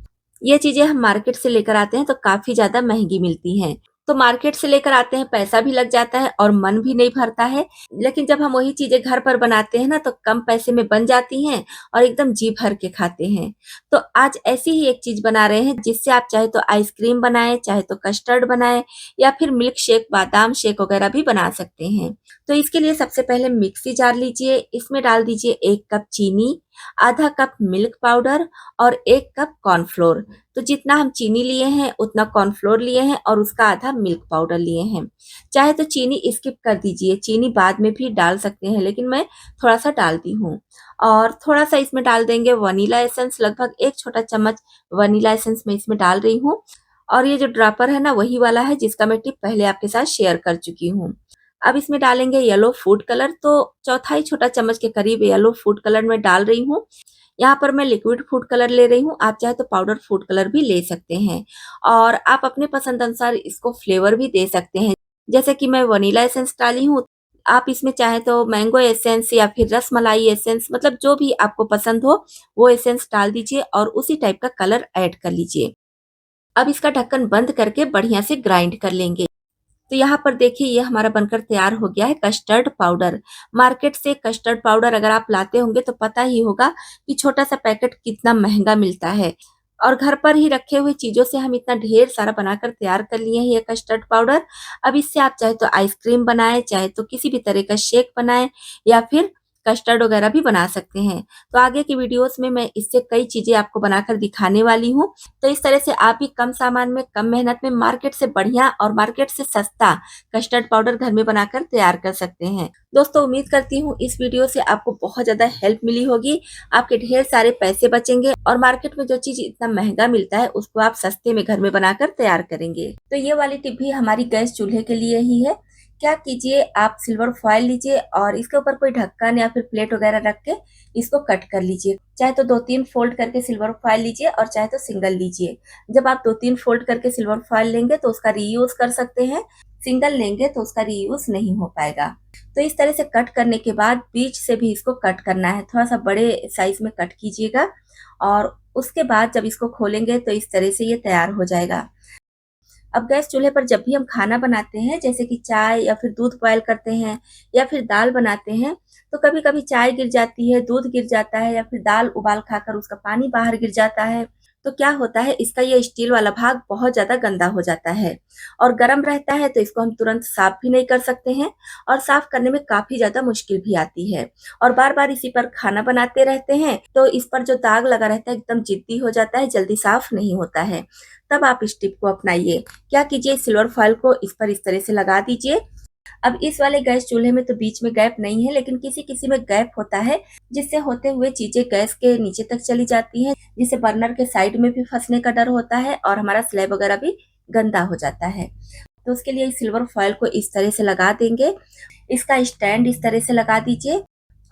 ये चीजें हम मार्केट से लेकर आते हैं तो काफी ज्यादा महंगी मिलती हैं। तो मार्केट से लेकर आते हैं, पैसा भी लग जाता है और मन भी नहीं भरता है। लेकिन जब हम वही चीजें घर पर बनाते हैं ना तो कम पैसे में बन जाती हैं और एकदम जी भर के खाते हैं। तो आज ऐसी ही एक चीज बना रहे हैं जिससे आप चाहे तो आइसक्रीम बनाएं, चाहे तो कस्टर्ड बनाएं या फिर मिल्क शेक, बादाम शेक वगैरह भी बना सकते हैं। तो इसके लिए सबसे पहले मिक्सी जार लीजिए, इसमें डाल दीजिए 1 कप चीनी, आधा कप मिल्क पाउडर और 1 कप कॉर्नफ्लोर। तो जितना हम चीनी लिए हैं उतना कॉर्नफ्लोर लिए हैं और उसका आधा मिल्क पाउडर लिए हैं। चाहे तो चीनी स्किप कर दीजिए, चीनी बाद में भी डाल सकते हैं लेकिन मैं थोड़ा सा डालती हूँ। और थोड़ा सा इसमें डाल देंगे वनीला एसेंस, लगभग 1 छोटा चम्मच वनीला एसेंस मैं इसमें डाल रही हूँ। और ये जो ड्रॉपर है ना वही वाला है जिसका मैं टिप पहले आपके साथ शेयर कर चुकी हूँ। अब इसमें डालेंगे येलो फूड कलर, तो 1/4 छोटा चम्मच के करीब येलो फूड कलर मैं डाल रही हूँ। यहाँ पर मैं लिक्विड फूड कलर ले रही हूँ, आप चाहे तो पाउडर फूड कलर भी ले सकते हैं। और आप अपने पसंद अनुसार इसको फ्लेवर भी दे सकते हैं। जैसे कि मैं वनीला एसेंस डाली हूँ, आप इसमें चाहे तो मैंगो एसेंस या फिर रस मलाई एसेंस, मतलब जो भी आपको पसंद हो वो एसेंस डाल दीजिए और उसी टाइप का कलर ऐड कर लीजिए। अब इसका ढक्कन बंद करके बढ़िया से ग्राइंड कर लेंगे। तो यहाँ पर देखिए ये हमारा बनकर तैयार हो गया है कस्टर्ड पाउडर। मार्केट से कस्टर्ड पाउडर अगर आप लाते होंगे तो पता ही होगा कि छोटा सा पैकेट कितना महंगा मिलता है। और घर पर ही रखे हुए चीजों से हम इतना ढेर सारा बनाकर तैयार कर लिए हैं ये कस्टर्ड पाउडर। अब इससे आप चाहे तो आइसक्रीम बनाएं, चाहे तो किसी भी तरह का शेक बनाएं या फिर कस्टर्ड वगैरह भी बना सकते हैं। तो आगे की वीडियोस में मैं इससे कई चीजें आपको बनाकर दिखाने वाली हूँ। तो इस तरह से आप भी कम सामान में, कम मेहनत में मार्केट से बढ़िया और मार्केट से सस्ता कस्टर्ड पाउडर घर में बनाकर तैयार कर सकते हैं। दोस्तों उम्मीद करती हूँ इस वीडियो से आपको बहुत ज्यादा हेल्प मिली होगी। आपके ढेर सारे पैसे बचेंगे और मार्केट में जो चीज इतना महंगा मिलता है उसको आप सस्ते में घर में बनाकर तैयार करेंगे। तो ये वाली टिप भी हमारी गैस चूल्हे के लिए ही है। क्या कीजिए, आप सिल्वर फॉइल लीजिए और इसके ऊपर कोई ढक्कन या फिर प्लेट वगैरह रख के इसको कट कर लीजिए। चाहे तो 2-3 फोल्ड करके सिल्वर फॉइल लीजिए और चाहे तो सिंगल लीजिए। जब आप 2-3 फोल्ड करके सिल्वर फॉइल लेंगे तो उसका रीयूज कर सकते हैं, सिंगल लेंगे तो उसका रीयूज नहीं हो पाएगा। तो इस तरह से कट करने के बाद बीच से भी इसको कट करना है, थोड़ा सा बड़े साइज में कट कीजिएगा। और उसके बाद जब इसको खोलेंगे तो इस तरह से ये तैयार हो जाएगा। अब गैस चूल्हे पर जब भी हम खाना बनाते हैं, जैसे कि चाय या फिर दूध बॉयल करते हैं या फिर दाल बनाते हैं, तो कभी कभी चाय गिर जाती है, दूध गिर जाता है या फिर दाल उबाल खाकर उसका पानी बाहर गिर जाता है। तो क्या होता है, इसका ये स्टील वाला भाग बहुत ज्यादा गंदा हो जाता है और गर्म रहता है तो इसको हम तुरंत साफ भी नहीं कर सकते हैं और साफ करने में काफी ज्यादा मुश्किल भी आती है। और बार बार इसी पर खाना बनाते रहते हैं तो इस पर जो दाग लगा रहता है एकदम जिद्दी हो जाता है, जल्दी साफ नहीं होता है। तब आप इस टिप को अपनाइए। क्या कीजिए, सिल्वर फॉइल को इस पर इस तरह से लगा दीजिए। अब इस वाले गैस चूल्हे में तो बीच में गैप नहीं है, लेकिन किसी-किसी में गैप होता है, जिससे होते हुए चीज़ें गैस के नीचे तक चली जाती हैं, जिससे बर्नर के साइड में भी फँसने का डर होता है और हमारा स्लैब वगैरह भी गंदा हो जाता है। तो उसके लिए सिल्वर फॉयल को इस तरह से लगा देंगे। इसका स्टैंड इस तरह से लगा दीजिए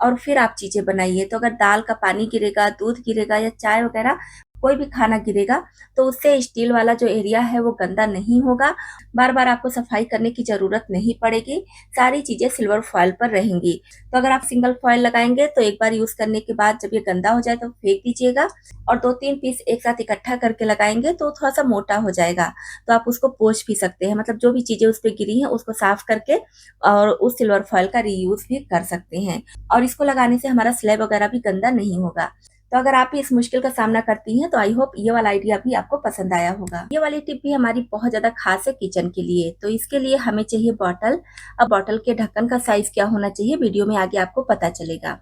और फिर आप चीज़ें बनाइए। तो अगर दाल का पानी गिरेगा, दूध गिरेगा या चाय वगैरह कोई भी खाना गिरेगा, तो उससे स्टील वाला जो एरिया है वो गंदा नहीं होगा। बार-बार आपको सफाई करने की ज़रूरत नहीं पड़ेगी। सारी चीज़ें सिल्वर फॉयल पर रहेंगी। तो अगर आप सिंगल फॉयल लगाएँगे तो एक बार यूज़ करने के बाद जब ये गंदा हो जाए तो फेंक दीजिएगा, और 2-3 पीस एक साथ इकट्ठा करके लगाएँगे तो थोड़ा-सा मोटा हो जाएगा। तो आप उसको पोंछ भी सकते हैं, मतलब जो भी चीज़ें उस पे गिरी हैं उसको साफ करके और उस सिल्वर फॉयल का रीयूज़ भी कर सकते हैं। और इसको लगाने से हमारा स्लैब वगैरह भी गंदा नहीं होगा। तो अगर आप भी इस मुश्किल का सामना करती हैं तो आई होप ये वाला आइडिया भी आपको पसंद आया होगा। ये वाली टिप भी हमारी बहुत ज़्यादा खास है किचन के लिए। तो इसके लिए हमें चाहिए बॉटल। अब बॉटल के ढक्कन का साइज़ क्या होना चाहिए वीडियो में आगे आपको पता चलेगा।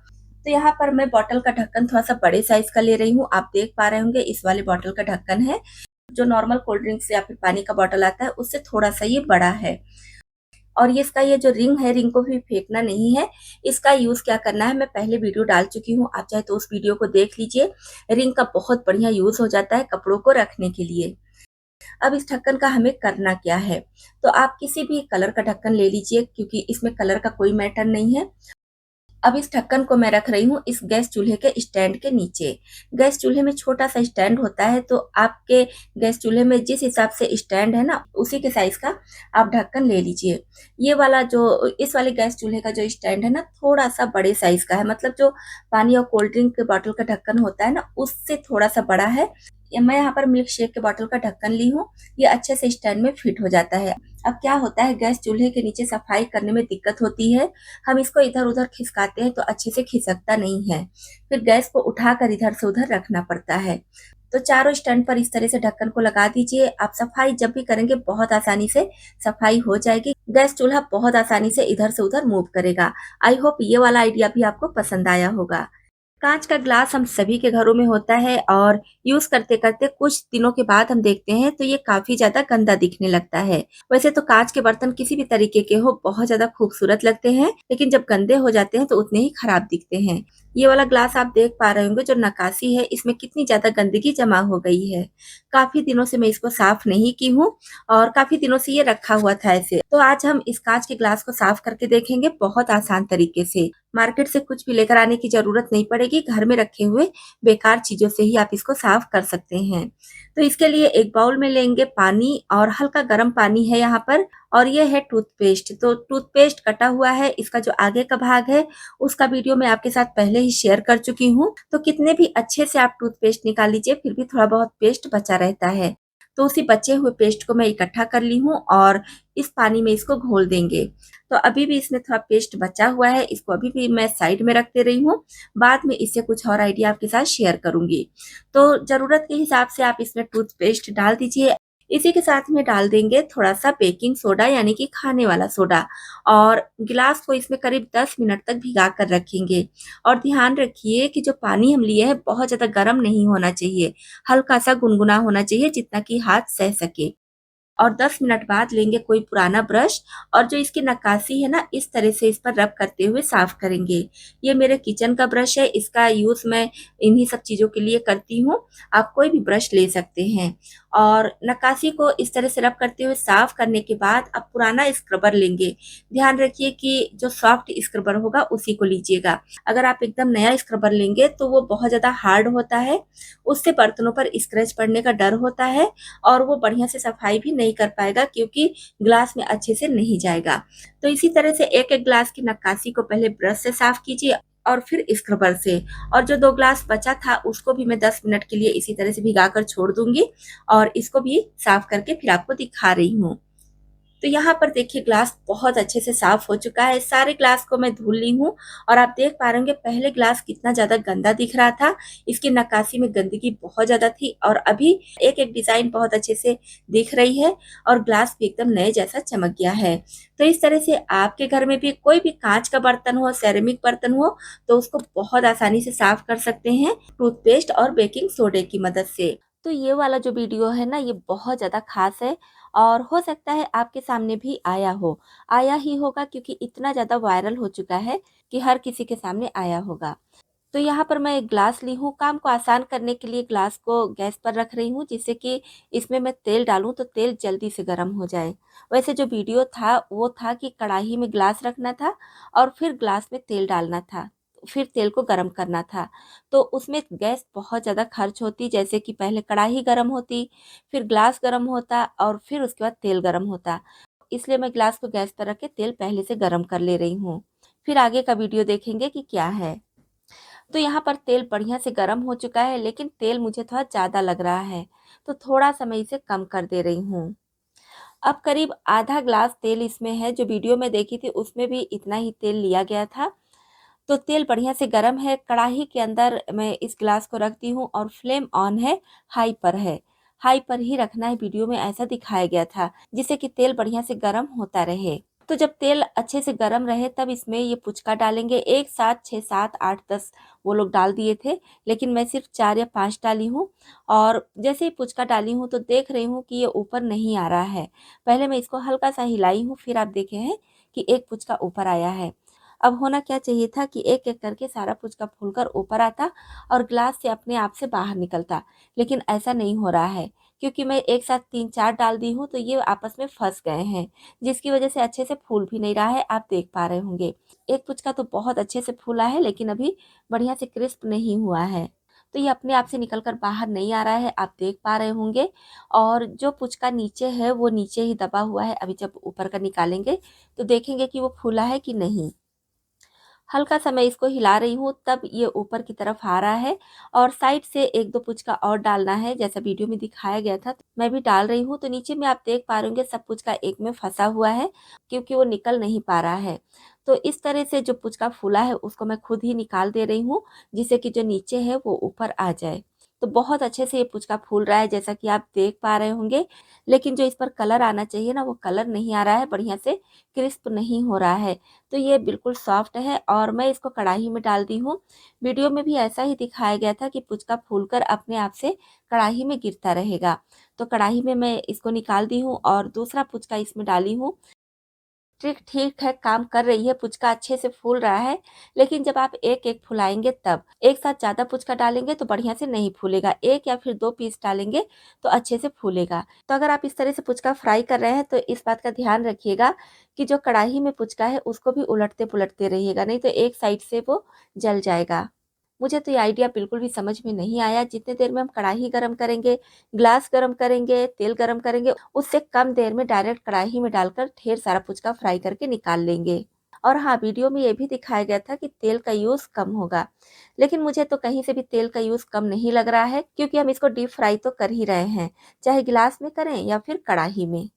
तो यहाँ पर मैं बॉटल का ढक्कन थोड़ा-सा बड़े साइज़ का ले रही हूँ। आप देख पा रहे होंगे इस वाले बॉटल का ढक्कन है। जो नॉर्मल कोल्ड ड्रिंक्स या फिर पानी का बॉटल आता है उससे थोड़ा-सा ये बड़ा है। और ये इसका ये जो रिंग है, रिंग को भी फेंकना नहीं है। इसका यूज़ क्या करना है मैं पहले वीडियो डाल चुकी हूँ, आप चाहे तो उस वीडियो को देख लीजिए। रिंग का बहुत बढ़िया यूज़ हो जाता है कपड़ों को रखने के लिए। अब इस ढक्कन का हमें करना क्या है? तो आप किसी भी कलर का ढक्कन ले लीजिए, क्योंकि इसमें कलर का कोई मैटर नहीं है। अब इस ढक्कन को मैं रख रही हूँ इस गैस चूल्हे के स्टैंड के नीचे। गैस चूल्हे में छोटा-सा स्टैंड होता है, तो आपके गैस चूल्हे में जिस हिसाब से स्टैंड है ना, उसी के साइज़ का आप ढक्कन ले लीजिए। ये वाला जो इस वाले गैस चूल्हे का जो स्टैंड है ना, थोड़ा-सा बड़े साइज़ का है, मतलब जो पानी और कोल्ड ड्रिंक के बॉटल का ढक्कन होता है ना, उससे थोड़ा-सा बड़ा है। या मैं यहाँ पर मिल्क शेक के बॉटल का ढक्कन ली हूँ, ये अच्छे से स्टैंड में फिट हो जाता है। अब क्या होता है, गैस चूल्हे के नीचे सफाई करने में दिक्कत होती है। हम इसको इधर-उधर खिसकाते हैं तो अच्छे से खिसकता नहीं है। फिर गैस को उठाकर इधर से उधर रखना पड़ता है। तो चारों स्टैंड पर इस तरह से ढक्कन को लगा दीजिए। आप सफाई जब भी करेंगे बहुत आसानी से सफाई हो जाएगी। गैस चूल्हा बहुत आसानी से इधर से उधर मूव करेगा। आई होप ये वाला आइडिया भी आपको पसंद आया होगा। कांच का ग्लास हम सभी के घरों में होता है और यूज करते करते कुछ दिनों के बाद हम देखते हैं तो ये काफी ज्यादा गंदा दिखने लगता है। वैसे तो कांच के बर्तन किसी भी तरीके के हो बहुत ज्यादा खूबसूरत लगते हैं, लेकिन जब गंदे हो जाते हैं तो उतने ही खराब दिखते हैं। ये वाला ग्लास आप देख पा रहे होंगे जो नक्काशी है, इसमें कितनी ज्यादा गंदगी जमा हो गई है। काफी दिनों से मैं इसको साफ नहीं की हूँ और काफी दिनों से ये रखा हुआ था ऐसे। तो आज हम इस कांच के ग्लास को साफ करके देखेंगे बहुत आसान तरीके से। मार्केट से कुछ भी लेकर आने की ज़रूरत नहीं पड़ेगी, घर में रखे हुए बेकार चीज़ों से ही आप इसको साफ कर सकते हैं। तो इसके लिए एक बाउल में लेंगे पानी और हल्का गर्म पानी है यहाँ पर, और ये है टूथपेस्ट। तो टूथपेस्ट कटा हुआ है, इसका जो आगे का भाग है उसका वीडियो मैं आपके साथ पहले ही शेयर कर चुकी हूँ। तो कितने भी अच्छे से आप टूथपेस्ट निकाल लीजिए फिर भी थोड़ा बहुत पेस्ट बचा रहता है। तो उसी बचे हुए पेस्ट को मैं इकट्ठा कर ली हूँ और इस पानी में इसको घोल देंगे। तो अभी भी इसमें थोड़ा पेस्ट बचा हुआ है, इसको अभी भी मैं साइड में रखते रही हूँ। बाद में इससे कुछ और आइडिया आपके साथ शेयर करूँगी। तो ज़रूरत के हिसाब से आप इसमें टूथपेस्ट डाल दीजिए। इसी के साथ में डाल देंगे थोड़ा-सा बेकिंग सोडा यानी कि खाने वाला सोडा, और गिलास को इसमें करीब 10 मिनट तक भिगा कर रखेंगे। और ध्यान रखिए कि जो पानी हम लिए हैं बहुत ज़्यादा गर्म नहीं होना चाहिए, हल्का-सा गुनगुना होना चाहिए जितना कि हाथ सह सके। और 10 मिनट बाद लेंगे कोई पुराना ब्रश और जो इसकी नक्काशी है ना, इस तरह से इस पर रब करते हुए साफ करेंगे। ये मेरे किचन का ब्रश है, इसका यूज़ मैं इन्हीं सब चीज़ों के लिए करती हूँ। आप कोई भी ब्रश ले सकते हैं। और नक्काशी को इस तरह से रब करते हुए साफ करने के बाद अब पुराना स्क्रबर लेंगे। ध्यान रखिए कि जो सॉफ्ट स्क्रबर होगा उसी को लीजिएगा। अगर आप एकदम नया स्क्रबर लेंगे तो वो बहुत ज़्यादा हार्ड होता है, उससे बर्तनों पर स्क्रैच पड़ने का डर होता है और वो बढ़िया से सफाई भी नहीं कर पाएगा क्योंकि ग्लास में अच्छे से नहीं जाएगा। तो इसी तरह से एक-एक ग्लास की नक्काशी को पहले ब्रश से साफ कीजिए और फिर स्क्रबर से। और जो 2 ग्लास बचा था उसको भी मैं 10 मिनट के लिए इसी तरह से भिगा कर छोड़ दूँगी और इसको भी साफ करके फिर आपको दिखा रही हूँ। तो यहाँ पर देखिए ग्लास बहुत अच्छे से साफ हो चुका है। सारे ग्लास को मैं धुल ली हूँ और आप देख पा रहे होंगे पहले ग्लास कितना ज़्यादा गंदा दिख रहा था। इसकी नक्काशी में गंदगी बहुत ज़्यादा थी और अभी एक-एक डिज़ाइन बहुत अच्छे से दिख रही है और ग्लास भी एकदम नए जैसा चमक गया है। तो इस तरह से आपके घर में भी कोई भी काँच का बर्तन हो, सेरेमिक बर्तन हो, तो उसको बहुत आसानी से साफ कर सकते हैं टूथपेस्ट और बेकिंग सोडे की मदद से। तो ये वाला जो वीडियो है ना, ये बहुत ज़्यादा ख़ास है और हो सकता है आपके सामने भी आया हो। आया ही होगा क्योंकि इतना ज़्यादा वायरल हो चुका है कि हर किसी के सामने आया होगा। तो यहाँ पर मैं एक ग्लास ली हूँ, काम को आसान करने के लिए ग्लास को गैस पर रख रही हूँ जिससे कि इसमें मैं तेल डालूँ तो तेल जल्दी से गर्म हो जाए। वैसे जो वीडियो था वो था कि कढ़ाई में ग्लास रखना था और फिर ग्लास में तेल डालना था, फिर तेल को गर्म करना था। तो उसमें गैस बहुत ज़्यादा खर्च होती, जैसे कि पहले कढ़ाई गर्म होती, फिर ग्लास गर्म होता और फिर उसके बाद तेल गर्म होता। इसलिए मैं ग्लास को गैस पर रख के तेल पहले से गर्म कर ले रही हूँ। फिर आगे का वीडियो देखेंगे कि क्या है। तो यहाँ पर तेल बढ़िया से गर्म हो चुका है, लेकिन तेल मुझे थोड़ा ज़्यादा लग रहा है, तो थोड़ा-सा मैं इसे कम कर दे रही हूँ। अब करीब आधा ग्लास तेल इसमें है, जो वीडियो में देखी थी उसमें भी इतना ही तेल लिया गया था। तो तेल बढ़िया से गरम है, कढ़ाई के अंदर मैं इस ग्लास को रखती हूँ और फ्लेम ऑन है, हाई पर है। हाई पर ही रखना है, वीडियो में ऐसा दिखाया गया था, जिससे कि तेल बढ़िया से गरम होता रहे। तो जब तेल अच्छे से गरम रहे तब इसमें ये पुचका डालेंगे। एक साथ 6, 7, 8, 10 वो लोग डाल दिए थे, लेकिन मैं सिर्फ 4 या 5 डाली हूँ। और जैसे ही पुचका डाली हूँ तो देख रही हूँ कि ये ऊपर नहीं आ रहा है। पहले मैं इसको हल्का-सा हिलाई हूँ, फिर आप देखे हैं कि एक पुचका ऊपर आया है। अब होना क्या चाहिए था कि एक-एक करके सारा पुचका फूलकर ऊपर आता और ग्लास से अपने आप से बाहर निकलता, लेकिन ऐसा नहीं हो रहा है, क्योंकि मैं एक साथ 3-4 डाल दी हूँ तो ये आपस में फँस गए हैं, जिसकी वजह से अच्छे से फूल भी नहीं रहा है, आप देख पा रहे होंगे। एक पुचका तो बहुत अच्छे से फूला है, लेकिन अभी बढ़िया से क्रिस्प नहीं हुआ है। तो ये अपने आप से निकल कर बाहर नहीं आ रहा है, आप देख पा रहे होंगे। और जो पुचका नीचे है वो नीचे ही दबा हुआ है, अभी जब ऊपर का निकालेंगे तो देखेंगे कि वो फूला है कि नहीं। हल्का-सा मैं इसको हिला रही हूँ तब ये ऊपर की तरफ आ रहा है और साइड से 1-2 पुचका और डालना है, जैसा वीडियो में दिखाया गया था। मैं भी डाल रही हूँ, तो नीचे में आप देख पा रहे होंगे सब पुचका एक में फँसा हुआ है, क्योंकि वो निकल नहीं पा रहा है। तो इस तरह से जो पुचका फूला है उसको मैं खुद ही निकाल दे रही हूँ, जिससे कि जो नीचे है वो ऊपर आ जाए। तो बहुत अच्छे से ये पुचका फूल रहा है, जैसा कि आप देख पा रहे होंगे। लेकिन जो इस पर कलर आना चाहिए ना, वो कलर नहीं आ रहा है, बढ़िया से क्रिस्प नहीं हो रहा है। तो ये बिल्कुल सॉफ्ट है और मैं इसको कढ़ाई में डाल दी हूँ। वीडियो में भी ऐसा ही दिखाया गया था कि पुचका फूलकर अपने आप से कढ़ाई में गिरता रहेगा। तो कढ़ाई में मैं इसको निकाल दी हूँ और दूसरा पुचका इसमें डाली हूँ। ट्रिक ठीक है, काम कर रही है, पुचका अच्छे से फूल रहा है, लेकिन जब आप एक-एक फुलाएँगे तब। एक साथ ज़्यादा पुचका डालेंगे तो बढ़िया से नहीं फूलेगा, 1 या फिर 2 पीस डालेंगे तो अच्छे से फूलेगा। तो अगर आप इस तरह से पुचका फ्राई कर रहे हैं तो इस बात का ध्यान रखिएगा कि जो कढ़ाई में पुचका है उसको भी उलटते-पुलटते रहिएगा, नहीं तो एक साइड से वो जल जाएगा। मुझे तो ये आइडिया बिल्कुल भी समझ में नहीं आया, जितनी देर में हम कढ़ाई गरम करेंगे, ग्लास गरम करेंगे, तेल गरम करेंगे, उससे कम देर में डायरेक्ट कढ़ाई में डालकर ढेर सारा पुचका फ्राई करके निकाल लेंगे। और हाँ, वीडियो में ये भी दिखाया गया था कि तेल का यूज़ कम होगा, लेकिन मुझे तो कहीं से भी तेल का यूज़ कम नहीं लग रहा है, क्योंकि हम इसको डीप फ्राई तो कर ही रहे हैं, चाहे गिलास में करें या फिर कढ़ाई में।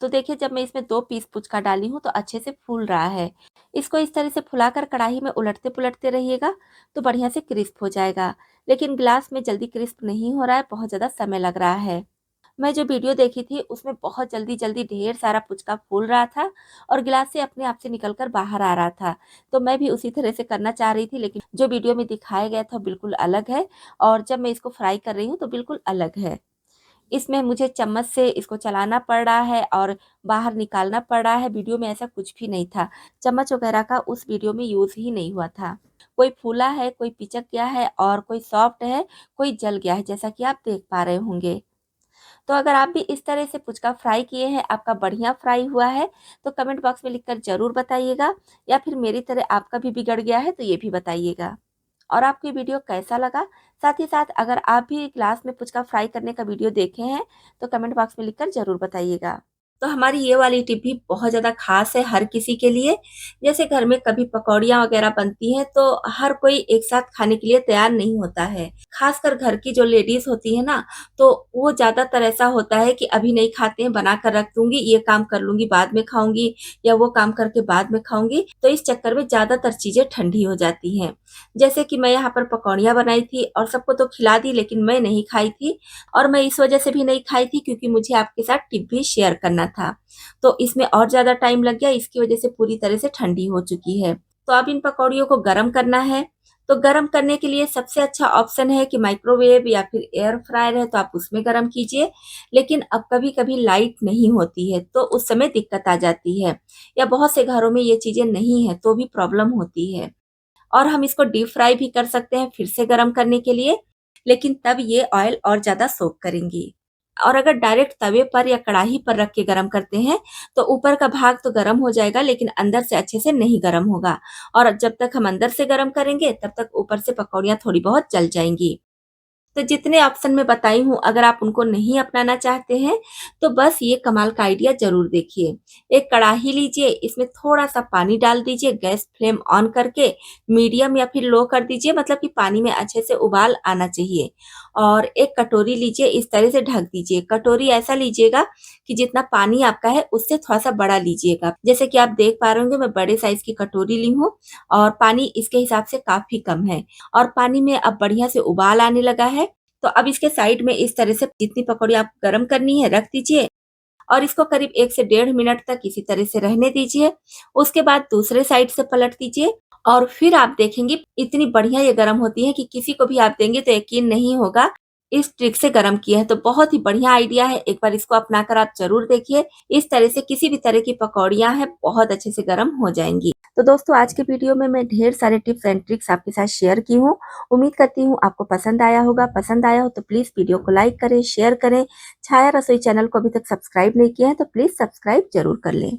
तो देखिए, जब मैं इसमें 2 पीस पुचका डाली हूँ तो अच्छे से फूल रहा है। इसको इस तरह से फुलाकर कढ़ाई में उलटते-पुलटते रहिएगा तो बढ़िया से क्रिस्प हो जाएगा। लेकिन ग्लास में जल्दी क्रिस्प नहीं हो रहा है, बहुत ज़्यादा समय लग रहा है। मैं जो वीडियो देखी थी उसमें बहुत जल्दी-जल्दी ढेर सारा पुचका फूल रहा था और गिलास से अपने आप से निकल कर बाहर आ रहा था। तो मैं भी उसी तरह से करना चाह रही थी, लेकिन जो वीडियो में दिखाया गया था बिल्कुल अलग है और जब मैं इसको फ्राई कर रही हूँ तो बिल्कुल अलग है। इसमें मुझे चम्मच से इसको चलाना पड़ रहा है और बाहर निकालना पड़ रहा है, वीडियो में ऐसा कुछ भी नहीं था। चम्मच वगैरह का उस वीडियो में यूज़ ही नहीं हुआ था। कोई फूला है, कोई पिचक गया है और कोई सॉफ्ट है, कोई जल गया है, जैसा कि आप देख पा रहे होंगे। तो अगर आप भी इस तरह से पुचका फ्राई किए हैं, आपका बढ़िया फ्राई हुआ है, तो कमेंट बॉक्स में लिखकर ज़रूर बताइएगा, या फिर मेरी तरह आपका भी बिगड़ गया है तो ये भी बताइएगा। और आपको ये वीडियो कैसा लगा? साथ ही साथ अगर आप भी ग्लास में पुचका फ्राई करने का वीडियो देखे हैं, तो कमेंट बॉक्स में लिखकर ज़रूर बताइएगा। तो हमारी ये वाली टिप भी बहुत ज़्यादा ख़ास है हर किसी के लिए। जैसे घर में कभी पकौड़ियाँ वग़ैरह बनती हैं, तो हर कोई एक साथ खाने के लिए तैयार नहीं होता है। ख़ासकर घर की जो लेडीज़ होती है ना, तो वो ज़्यादातर ऐसा होता है कि अभी नहीं खाते हैं, बना कर रख दूँगी, ये काम कर लूँगी, बाद में खाऊँगी, या वो काम करके बाद में खाऊँगी। तो इस चक्कर में ज़्यादातर चीज़ें ठंडी हो जाती हैं। जैसे कि मैं यहाँ पर पकौड़ियाँ बनाई थी और सबको तो खिला दी, लेकिन मैं नहीं खाई थी, और मैं इस वजह से भी नहीं खाई थी क्योंकि मुझे आपके साथ टिप भी शेयर करना था। तो इसमें और ज़्यादा टाइम लग गया, इसकी वजह से पूरी तरह से ठंडी हो चुकी है। तो अब इन पकौड़ियों को गरम करना है। तो गरम करने के लिए सबसे अच्छा ऑप्शन है कि माइक्रोवेव या फिर एयर फ्रायर है तो आप उसमें गरम कीजिए। लेकिन अब कभी-कभी लाइट नहीं होती है तो उस समय दिक्कत आ जाती है, या बहुत से घरों में ये चीज़ें नहीं है तो भी प्रॉब्लम होती है। और हम इसको डीप फ्राई भी कर सकते हैं फिर से गरम करने के लिए, लेकिन तब ये ऑयल और ज़्यादा सोक करेंगी। और अगर डायरेक्ट तवे पर या कढ़ाई पर रख के गरम करते हैं, तो ऊपर का भाग तो गरम हो जाएगा लेकिन अंदर से अच्छे से नहीं गरम होगा, और जब तक हम अंदर से गरम करेंगे तब तक ऊपर से पकौड़ियाँ थोड़ी बहुत जल जाएँगी। तो जितने ऑप्शन मैं बताई हूँ अगर आप उनको नहीं अपनाना चाहते हैं तो बस ये कमाल का आइडिया ज़रूर देखिए। एक कढ़ाई लीजिए, इसमें थोड़ा-सा पानी डाल दीजिए, गैस फ्लेम ऑन करके मीडियम या फिर लो कर दीजिए, मतलब कि पानी में अच्छे से उबाल आना चाहिए। और एक कटोरी लीजिए, इस तरह से ढक दीजिए। कटोरी ऐसा लीजिएगा कि जितना पानी आपका है उससे थोड़ा-सा बड़ा लीजिएगा। जैसे कि आप देख पा रहे होंगे मैं बड़े साइज़ की कटोरी ली हूँ और पानी इसके हिसाब से काफ़ी कम है। और पानी में अब बढ़िया से उबाल आने लगा है। तो अब इसके साइड में इस तरह से जितनी पकौड़ी आप गरम करनी है रख दीजिए, और इसको करीब 1 से डेढ़ मिनट तक इसी तरह से रहने दीजिए। उसके बाद दूसरे साइड से पलट दीजिए और फिर आप देखेंगे इतनी बढ़िया ये गरम होती है कि किसी को भी आप देंगे तो यकीन नहीं होगा इस ट्रिक से गरम किया है। तो बहुत ही बढ़िया आइडिया है, एक बार इसको अपनाकर आप ज़रूर देखिए। इस तरह से किसी भी तरह की पकौड़ियाँ हैं बहुत अच्छे से गरम हो जाएँगी। तो दोस्तों आज के वीडियो में मैं ढेर सारे टिप्स एंड ट्रिक्स आपके साथ शेयर की हूँ। उम्मीद करती हूँ आपको पसंद आया होगा। पसंद आया हो तो प्लीज़ वीडियो को लाइक करें, शेयर करें। छाया रसोई चैनल को अभी तक सब्सक्राइब नहीं किया है तो प्लीज़ सब्सक्राइब ज़रूर कर लें।